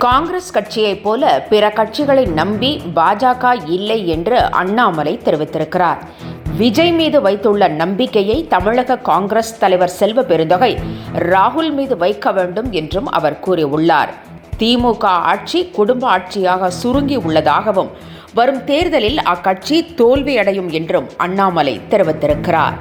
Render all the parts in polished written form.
காங்கிரஸ் கட்சியைப் போல பிற கட்சிகளை நம்பி பாஜக இல்லை என்று அண்ணாமலை தெரிவித்திருக்கிறார். விஜய் மீது வைத்துள்ள நம்பிக்கையை தமிழக காங்கிரஸ் தலைவர் செல்வ பெருந்தகை ராகுல் மீது வைக்க வேண்டும் என்றும் அவர் கூறியுள்ளார். திமுக ஆட்சி குடும்ப ஆட்சியாக சுருங்கி உள்ளதாகவும் வரும் தேர்தலில் அக்கட்சி தோல்வியடையும் என்றும் அண்ணாமலை தெரிவித்திருக்கிறார்.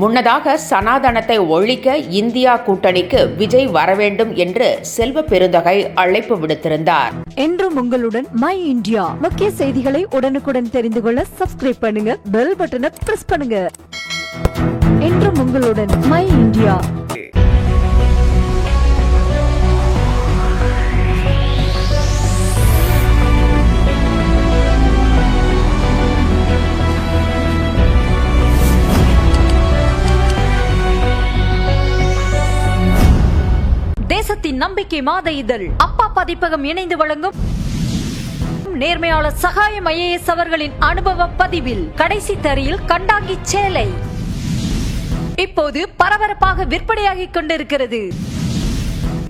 முன்னதாக சனாதனத்தை ஒழிக்க இந்தியா கூட்டணிக்கு விஜய் வரவேண்டும் என்று செல்வ பெருந்தகை அழைப்பு விடுத்திருந்தார். என்றும் உங்களுடன் மை இந்தியா முக்கிய செய்திகளை உடனுக்குடன் தெரிந்து கொள்ள சப்ஸ்கிரைப் பண்ணுங்க, பெல் பட்டனை பிரஸ் பண்ணுங்க. என்றும் உங்களுடன் மை இந்தியா. தேசத்தின் நம்பிக்கை மாத இதழ் அப்பா பதிப்பகம் இணைந்து வழங்கும் நேர்மையாளர் சகாயம் IAS அவர்களின் அனுபவ பதிவில் கடைசி தரியில் கண்டாங்கி சேலை இப்போது பரபரப்பாக விற்பனையாகிக் கொண்டிருக்கிறது.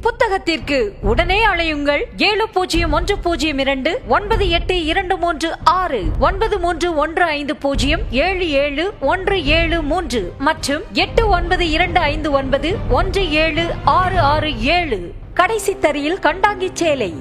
புத்தகத்திற்கு உடனே அழையுங்கள் 701002 9823 9315077173 மற்றும் 8925917667. கடைசி தரியில் கண்டாங்கி சேலை.